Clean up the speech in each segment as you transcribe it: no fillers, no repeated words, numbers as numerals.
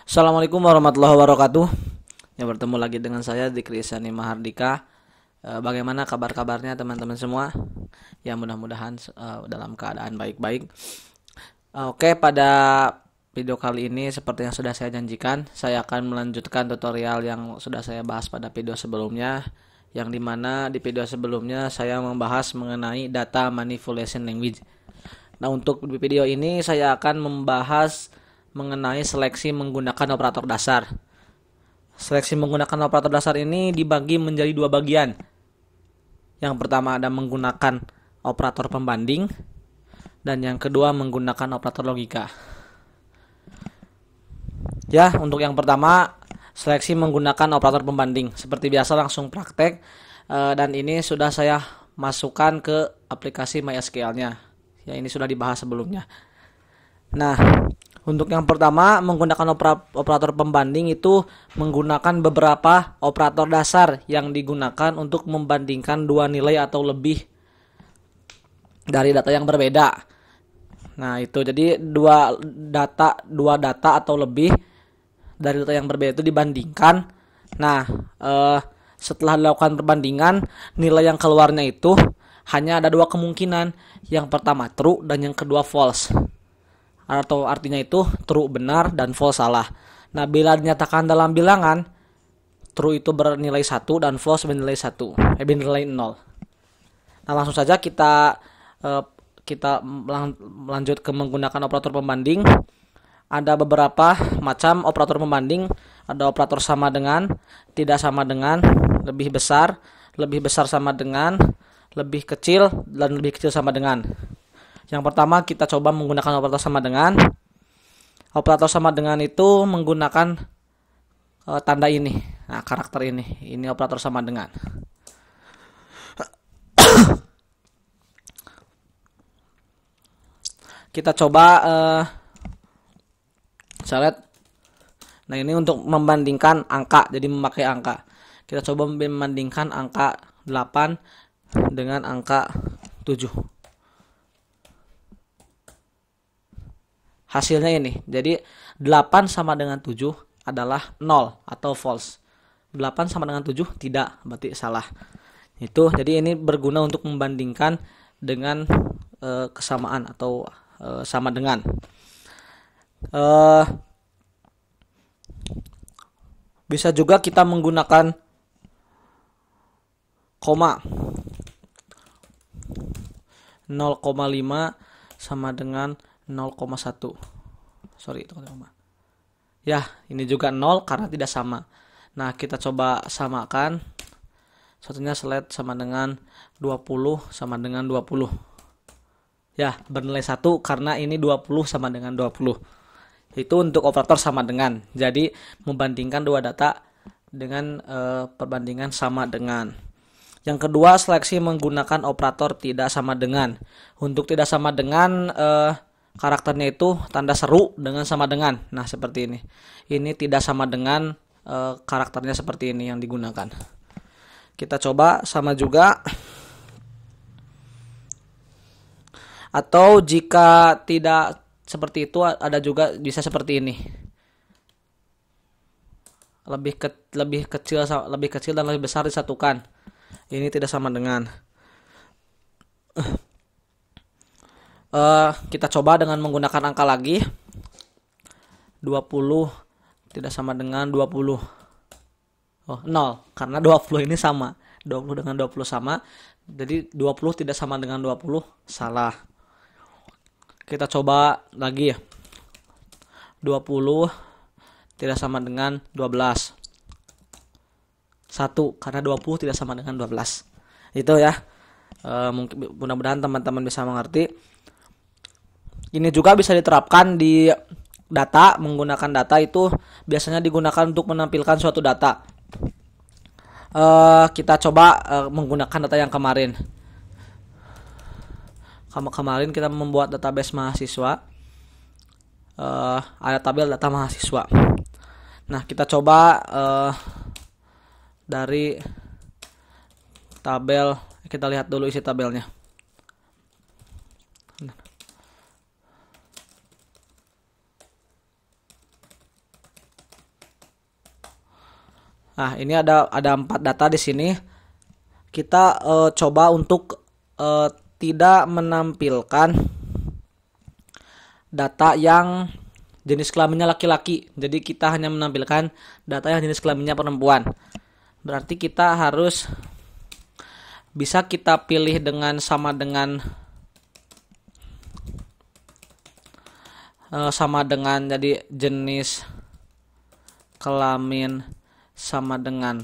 Assalamualaikum warahmatullahi wabarakatuh. Ya, bertemu lagi dengan saya di Krisani Mahardika. Bagaimana kabar-kabarnya teman-teman semua? Ya, mudah-mudahan dalam keadaan baik-baik. Oke, pada video kali ini seperti yang sudah saya janjikan, saya akan melanjutkan tutorial yang sudah saya bahas pada video sebelumnya, yang dimana di video sebelumnya saya membahas mengenai data manipulation language. Nah, untuk video ini saya akan membahas mengenai seleksi menggunakan operator dasar. Seleksi menggunakan operator dasar ini dibagi menjadi dua bagian. Yang pertama ada menggunakan operator pembanding, dan yang kedua menggunakan operator logika. Ya, untuk yang pertama seleksi menggunakan operator pembanding. Seperti biasa langsung praktek, dan ini sudah saya masukkan ke aplikasi MySQL-nya. Ya, ini sudah dibahas sebelumnya. Nah, untuk yang pertama menggunakan operator pembanding itu menggunakan beberapa operator dasar yang digunakan untuk membandingkan dua nilai atau lebih dari data yang berbeda. Nah, itu jadi dua data atau lebih dari data yang berbeda itu dibandingkan. Nah, setelah dilakukan perbandingan, nilai yang keluarnya itu hanya ada dua kemungkinan. Yang pertama true dan yang kedua false. Atau artinya itu true benar dan false salah. Nah, bila dinyatakan dalam bilangan, true itu bernilai 1 dan false bernilai 0. Nah, langsung saja kita lanjut ke menggunakan operator pembanding. Ada beberapa macam operator pembanding. Ada operator sama dengan, tidak sama dengan, lebih besar sama dengan, lebih kecil, dan lebih kecil sama dengan. Yang pertama kita coba menggunakan operator sama dengan. Operator sama dengan itu menggunakan tanda ini. Nah, karakter ini. Ini operator sama dengan. Kita coba saya lihat. Nah, ini untuk membandingkan angka, jadi memakai angka. Kita coba membandingkan angka 8 dengan angka 7. Hasilnya ini. Jadi 8 sama dengan 7 adalah 0 atau false. 8 sama dengan 7 tidak, berarti salah. Itu jadi ini berguna untuk membandingkan dengan kesamaan atau sama dengan. Bisa juga kita menggunakan koma. 0,5 sama dengan 0,1. Sorry, itu koma. Ya, ini juga 0 karena tidak sama. Nah, kita coba samakan. Satunya select sama dengan 20 sama dengan 20. Ya, bernilai 1 karena ini 20 sama dengan 20. Itu untuk operator sama dengan. Jadi, membandingkan dua data dengan perbandingan sama dengan. Yang kedua, seleksi menggunakan operator tidak sama dengan. Untuk tidak sama dengan, karakternya itu tanda seru dengan sama dengan. Nah, seperti ini. Ini tidak sama dengan, karakternya seperti ini yang digunakan. Kita coba sama juga. Atau jika tidak seperti itu, ada juga bisa seperti ini. Lebih kecil dan lebih besar disatukan. Ini tidak sama dengan. Kita coba dengan menggunakan angka lagi. 20 tidak sama dengan 20. 0 karena 20 ini sama. 20 dengan 20 sama. Jadi 20 tidak sama dengan 20, salah. Kita coba lagi ya. 20 tidak sama dengan 12. 1 karena 20 tidak sama dengan 12. Itu ya. Mungkin mudah-mudahan teman-teman bisa mengerti. Ini juga bisa diterapkan di data. Menggunakan data itu biasanya digunakan untuk menampilkan suatu data. Kita coba menggunakan data yang kemarin. Kemarin kita membuat database mahasiswa. Ada tabel data mahasiswa. Nah, kita coba dari tabel, kita lihat dulu isi tabelnya. Nah, ini ada 4 data di sini. Kita coba untuk tidak menampilkan data yang jenis kelaminnya laki-laki. Jadi kita hanya menampilkan data yang jenis kelaminnya perempuan. Berarti kita harus bisa kita pilih dengan sama dengan jadi jenis kelamin sama dengan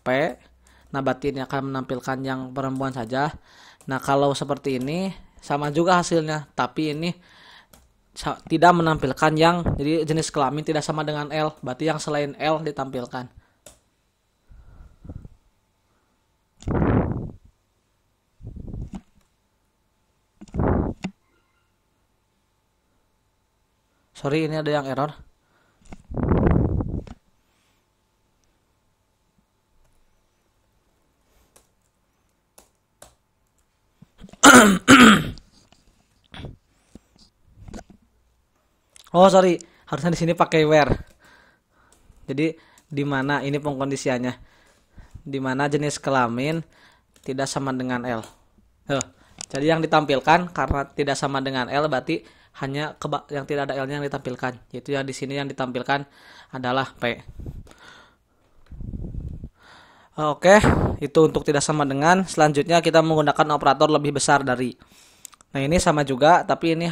P. Nah, berarti ini akan menampilkan yang perempuan saja. Nah, kalau seperti ini sama juga hasilnya, tapi ini tidak menampilkan yang jadi jenis kelamin tidak sama dengan L. Berarti yang selain L ditampilkan. Sorry, ini ada yang error. Oh, sorry, harusnya di sini pakai where. Jadi di mana ini pengkondisiannya? Di mana jenis kelamin tidak sama dengan L. Jadi yang ditampilkan karena tidak sama dengan L berarti hanya yang tidak ada L-nya yang ditampilkan. Yaitu yang di sini yang ditampilkan adalah P. Oke, itu untuk tidak sama dengan. Selanjutnya kita menggunakan operator lebih besar dari. Nah, ini sama juga, tapi ini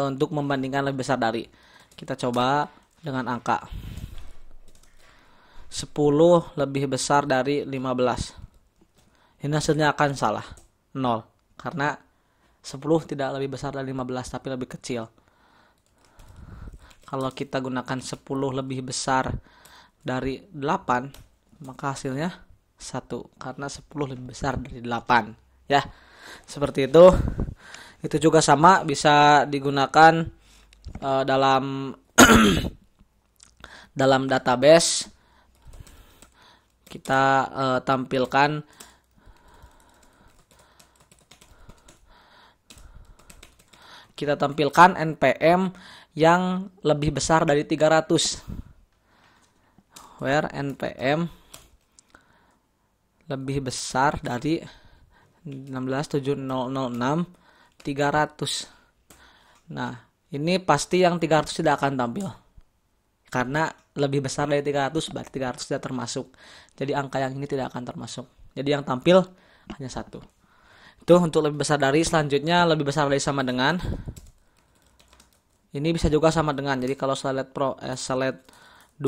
untuk membandingkan lebih besar dari. Kita coba dengan angka 10 lebih besar dari 15. Ini hasilnya akan salah, 0. Karena 10 tidak lebih besar dari 15, tapi lebih kecil. Kalau kita gunakan 10 lebih besar dari 8, maka hasilnya 1. Karena 10 lebih besar dari 8. Ya, seperti itu. Itu juga sama, bisa digunakan dalam dalam database. Kita tampilkan NPM yang lebih besar dari 300. Where NPM lebih besar dari 167006 300. Nah, ini pasti yang 300 tidak akan tampil. Karena lebih besar dari 300 berarti 300 tidak termasuk. Jadi angka yang ini tidak akan termasuk. Jadi yang tampil hanya 1. Itu untuk lebih besar dari. Selanjutnya lebih besar dari sama dengan. Ini bisa juga sama dengan. Jadi kalau select 20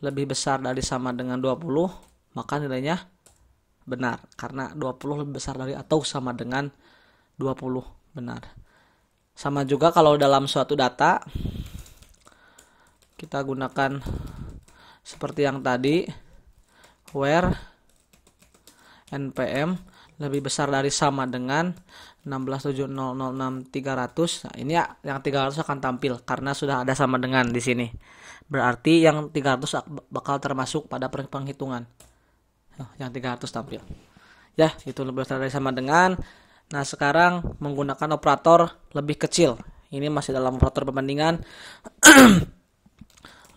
lebih besar dari sama dengan 20, maka nilainya benar. Karena 20 lebih besar dari atau sama dengan 20 benar. Sama juga kalau dalam suatu data kita gunakan seperti yang tadi, where NPM lebih besar dari sama dengan 167006 300. Nah, ini ya yang 300 akan tampil karena sudah ada sama dengan di sini. Berarti yang 300 bakal termasuk pada penghitungan. Yang 300 tampil. Ya, itu lebih besar dari sama dengan. Nah, sekarang menggunakan operator lebih kecil. Ini masih dalam operator perbandingan.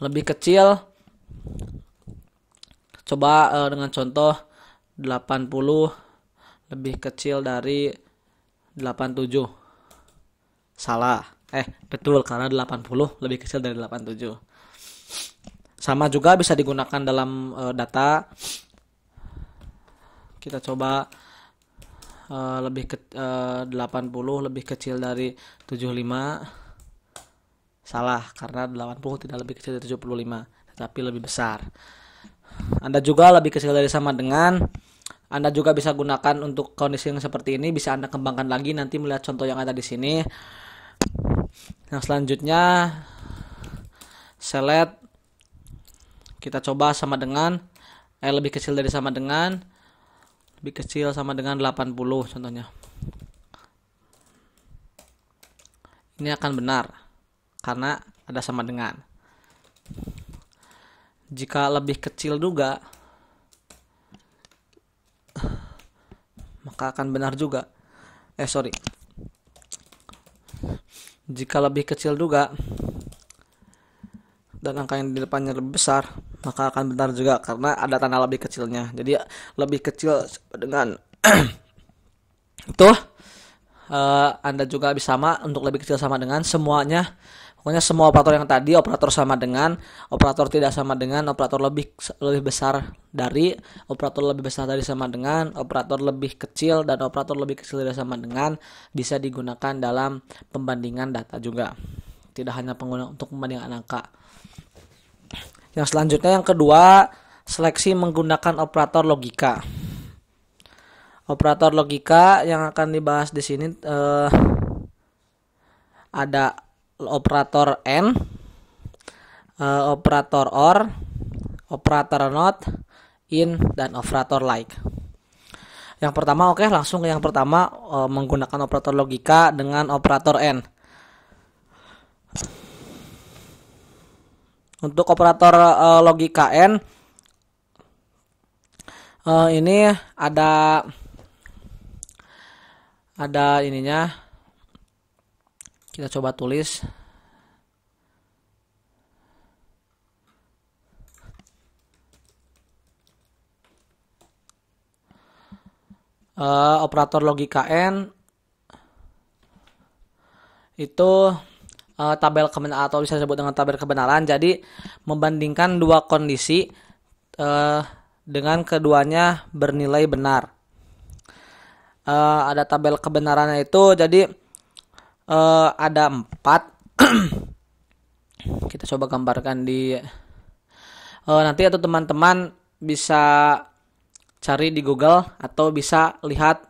Lebih kecil. Coba dengan contoh 80 lebih kecil dari 87. Salah. Betul, karena 80 lebih kecil dari 87. Sama juga bisa digunakan dalam data. Kita coba 80 lebih kecil dari 75. Salah, karena 80 tidak lebih kecil dari 75, tetapi lebih besar. Anda juga lebih kecil dari sama dengan. Anda juga bisa gunakan untuk kondisi yang seperti ini, bisa Anda kembangkan lagi nanti melihat contoh yang ada di sini. Yang selanjutnya select, kita coba sama dengan lebih kecil dari sama dengan, lebih kecil sama dengan 80 contohnya. Ini akan benar karena ada sama dengan. Jika lebih kecil juga, maka akan benar juga. Jika lebih kecil juga dan angka yang di depannya lebih besar, maka akan benar juga karena ada tanda lebih kecilnya. Jadi lebih kecil dengan itu Anda juga bisa sama untuk lebih kecil sama dengan semuanya. Pokoknya semua operator yang tadi, operator sama dengan, operator tidak sama dengan, operator lebih besar dari, operator lebih besar dari sama dengan, operator lebih kecil dan operator lebih kecil dari sama dengan bisa digunakan dalam pembandingan data juga. Tidak hanya untuk pembandingan angka. Yang selanjutnya yang kedua, seleksi menggunakan operator logika. Operator logika yang akan dibahas di sini ada operator AND, operator OR, operator NOT, IN, dan operator LIKE. Yang pertama, langsung ke yang pertama, menggunakan operator logika dengan operator AND. Untuk operator logika AND, ini ada ininya. Kita coba tulis. Operator logika AND itu tabel kebenaran atau bisa disebut dengan tabel kebenaran. Jadi membandingkan dua kondisi dengan keduanya bernilai benar. Ada tabel kebenarannya itu, jadi ada 4. Kita coba gambarkan di nanti atau teman-teman bisa cari di Google atau bisa lihat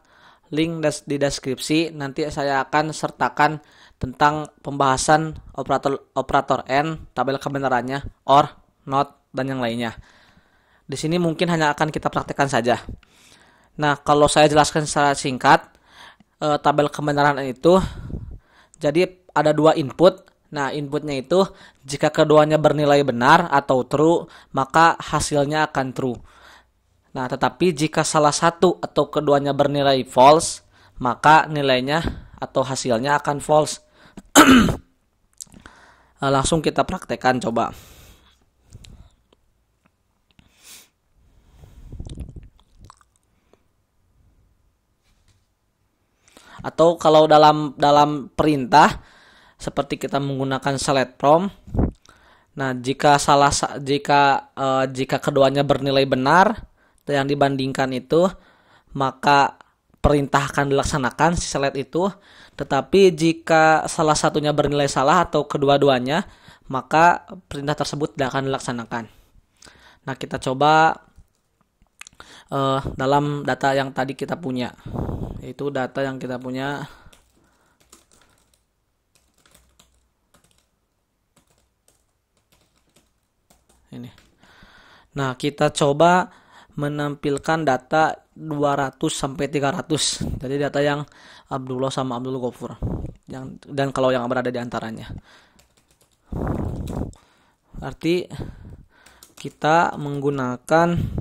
link di deskripsi. Nanti saya akan sertakan tentang pembahasan operator AND, tabel kebenarannya, OR, NOT, dan yang lainnya. Di sini mungkin hanya akan kita praktekkan saja. Nah, kalau saya jelaskan secara singkat, tabel kebenaran itu jadi ada 2 input. Nah, inputnya itu jika keduanya bernilai benar atau true, maka hasilnya akan true. Nah, tetapi jika salah satu atau keduanya bernilai false, maka nilainya atau hasilnya akan false. Langsung kita praktekkan coba. Atau kalau dalam perintah seperti kita menggunakan select from. Nah, jika keduanya bernilai benar yang dibandingkan itu, maka perintah akan dilaksanakan si select itu. Tetapi jika salah satunya bernilai salah atau kedua-duanya, maka perintah tersebut tidak akan dilaksanakan. Nah, kita coba dalam data yang tadi kita punya. Itu data yang kita punya. Ini. Nah, kita coba menampilkan data 200 sampai 300. Jadi data yang Abdullah sama Abdul Ghafur. Dan kalau yang berada di antaranya. Arti kita menggunakan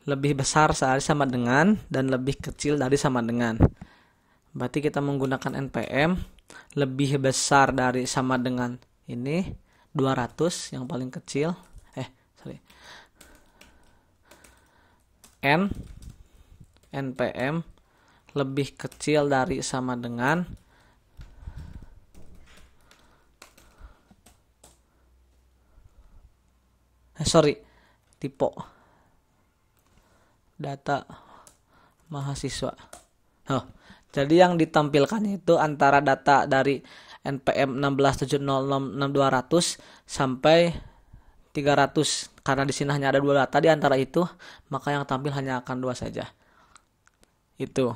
lebih besar dari sama dengan dan lebih kecil dari sama dengan. Berarti kita menggunakan NPM lebih besar dari sama dengan ini 200 yang paling kecil. NPM lebih kecil dari sama dengan tipe data mahasiswa. Jadi yang ditampilkan itu antara data dari NPM 167066200 sampai 300. Karena di sini hanya ada 2 data di antara itu, maka yang tampil hanya akan 2 saja. Itu.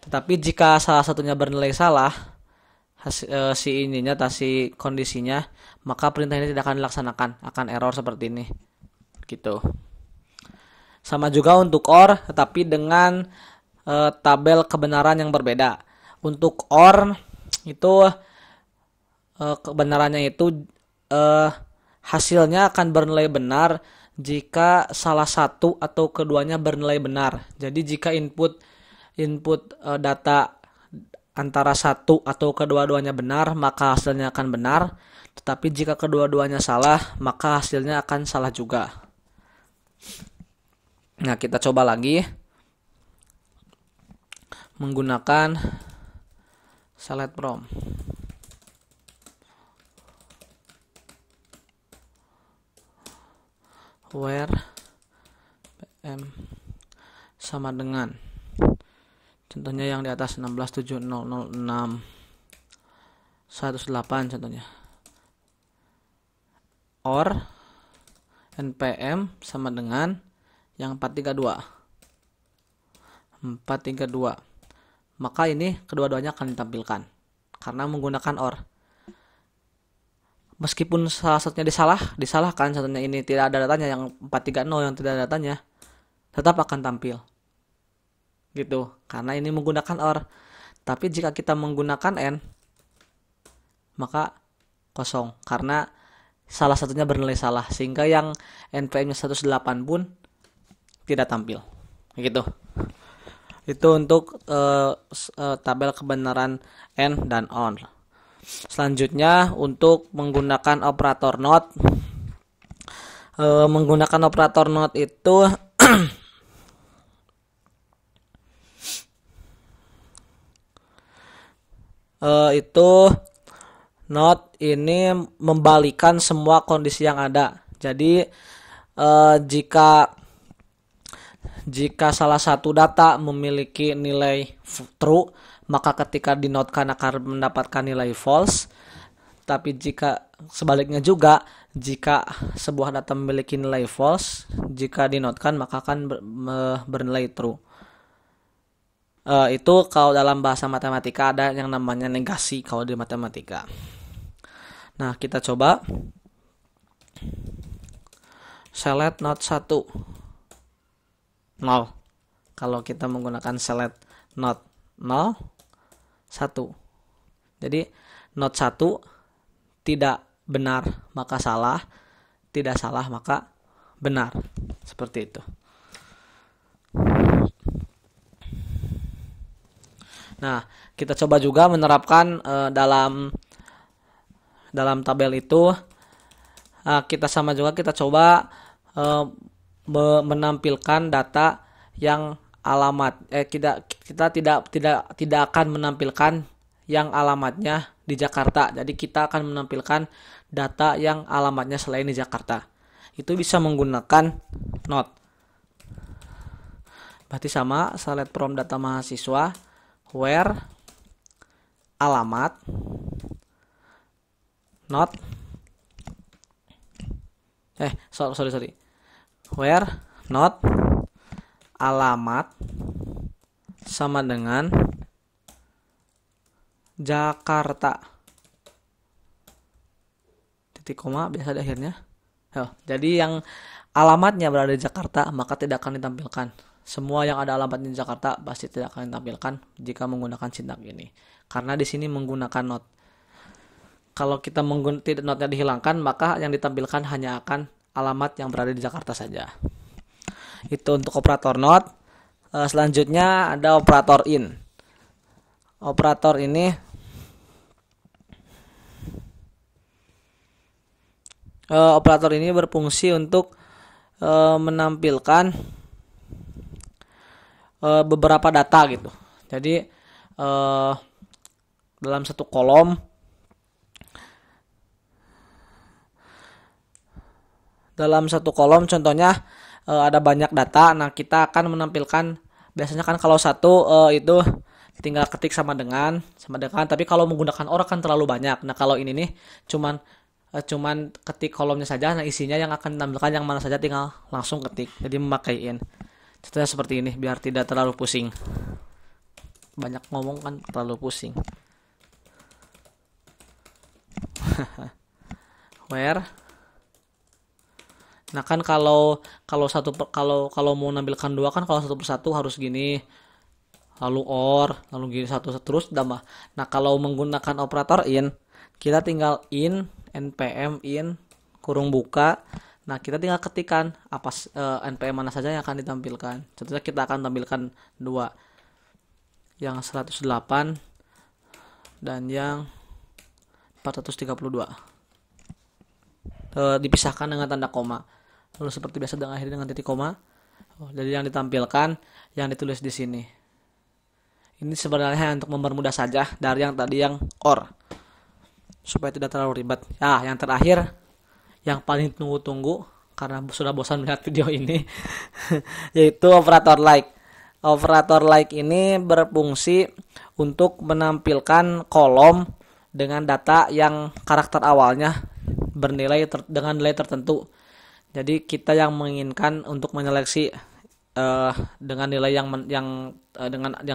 Tetapi jika salah satunya bernilai salah, si kondisinya, maka perintah ini tidak akan dilaksanakan, akan error seperti ini. Gitu. Sama juga untuk OR, tetapi dengan tabel kebenaran yang berbeda. Untuk OR itu kebenarannya itu hasilnya akan bernilai benar jika salah satu atau keduanya bernilai benar. Jadi jika input data antara satu atau kedua-duanya benar, maka hasilnya akan benar. Tetapi jika kedua-duanya salah, maka hasilnya akan salah juga. Nah, kita coba lagi menggunakan select from. Where PM sama dengan, contohnya yang di atas 167006 108 contohnya, or npm sama dengan yang 432, maka ini kedua-duanya akan ditampilkan karena menggunakan or. Meskipun salah satunya disalahkan, contohnya ini tidak ada datanya, yang 430 yang tidak ada datanya, tetap akan tampil gitu, karena ini menggunakan or. Tapi jika kita menggunakan n, maka kosong karena salah satunya bernilai salah, sehingga yang npm-nya 108 pun tidak tampil gitu. Itu untuk tabel kebenaran n dan on. Selanjutnya untuk menggunakan operator not. Menggunakan operator not itu itu not ini membalikan semua kondisi yang ada. Jadi jika salah satu data memiliki nilai true, maka ketika dinotkan akan mendapatkan nilai false. Tapi jika sebaliknya juga, jika sebuah data memiliki nilai false, jika dinotkan maka akan bernilai true. Itu kalau dalam bahasa matematika ada yang namanya negasi kalau di matematika. Nah, kita coba select not 1 0. Kalau kita menggunakan select not 0 1. Jadi not 1 tidak benar maka salah, tidak salah maka benar. Seperti itu. Nah, kita coba juga menerapkan dalam tabel itu. Kita sama juga, kita coba menampilkan data yang alamat. Kita tidak akan menampilkan yang alamatnya di Jakarta. Jadi kita akan menampilkan data yang alamatnya selain di Jakarta. Itu bisa menggunakan not. Berarti sama, select from data mahasiswa where alamat not sorry where not alamat sama dengan Jakarta, titik koma biasa di akhirnya. Jadi yang alamatnya berada di Jakarta maka tidak akan ditampilkan. Semua yang ada alamatnya di Jakarta pasti tidak akan ditampilkan jika menggunakan sintak ini, karena di sini menggunakan not. Kalau kita tidak notnya dihilangkan, maka yang ditampilkan hanya akan alamat yang berada di Jakarta saja. Itu untuk operator not. Selanjutnya ada operator in. Operator ini berfungsi untuk menampilkan beberapa data gitu. Jadi dalam satu kolom contohnya ada banyak data. Nah, kita akan menampilkan, biasanya kan kalau satu itu tinggal ketik sama dengan, tapi kalau menggunakan or kan terlalu banyak. Nah, kalau ini nih cuman ketik kolomnya saja. Nah, isinya yang akan ditampilkan yang mana saja tinggal langsung ketik. Jadi memakai in. Contohnya seperti ini biar tidak terlalu pusing. Banyak ngomong kan terlalu pusing. Where. Nah, kan kalau mau menampilkan dua kan kalau satu persatu harus gini. Lalu or, lalu gini satu terus tambah. Nah, kalau menggunakan operator in, kita tinggal in npm in kurung buka. Nah, kita tinggal ketikkan apa npm mana saja yang akan ditampilkan. Contohnya kita akan tampilkan dua, yang 108 dan yang 432. Dipisahkan dengan tanda koma. Lalu seperti biasa diakhiri dengan titik koma. Jadi yang ditampilkan yang ditulis di sini. Ini sebenarnya untuk mempermudah saja dari yang tadi yang OR, supaya tidak terlalu ribet. Nah, yang terakhir yang paling tunggu-tunggu karena sudah bosan melihat video ini yaitu operator like. Operator like ini berfungsi untuk menampilkan kolom dengan data yang karakter awalnya bernilai dengan nilai tertentu. Jadi kita yang menginginkan untuk menyeleksi dengan nilai yang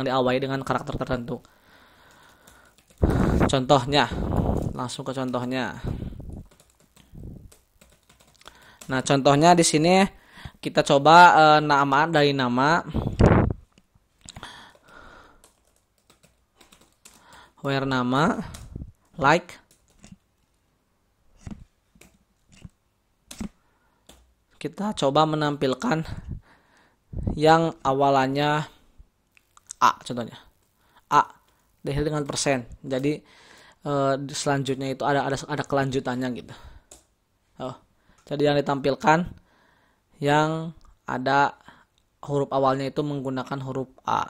diawali dengan karakter tertentu. Contohnya, langsung ke contohnya. Nah, contohnya di sini kita coba nama dari nama, where nama, like. Kita coba menampilkan yang awalannya A, contohnya A diakhiri dengan persen. Jadi selanjutnya itu ada kelanjutannya gitu. Jadi yang ditampilkan yang ada huruf awalnya itu menggunakan huruf A.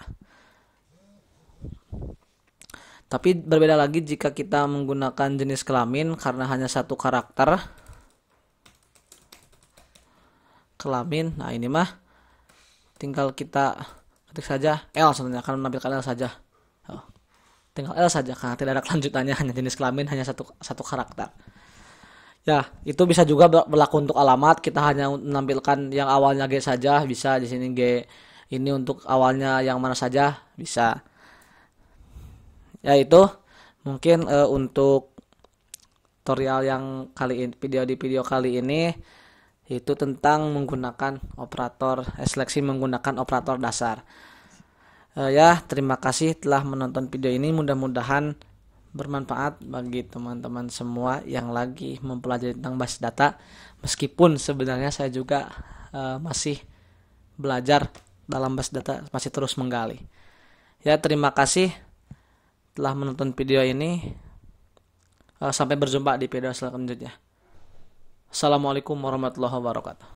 Tapi berbeda lagi jika kita menggunakan jenis kelamin, karena hanya satu karakter kelamin. Nah, ini mah tinggal kita ketik saja L, contohnya akan menampilkan L saja. Tinggal L saja karena tidak ada kelanjutannya, hanya jenis kelamin, hanya satu karakter. Ya, itu bisa juga berlaku untuk alamat. Kita hanya menampilkan yang awalnya G saja, bisa di sini G. Ini untuk awalnya yang mana saja bisa. Ya, itu mungkin untuk tutorial yang kali ini, video kali ini itu tentang menggunakan operator seleksi menggunakan operator dasar. Ya, terima kasih telah menonton video ini. Mudah-mudahan bermanfaat bagi teman-teman semua yang lagi mempelajari tentang basis data. Meskipun sebenarnya saya juga masih belajar dalam basis data, masih terus menggali. Ya, terima kasih telah menonton video ini. Sampai berjumpa di video selanjutnya. Assalamualaikum warahmatullahi wabarakatuh.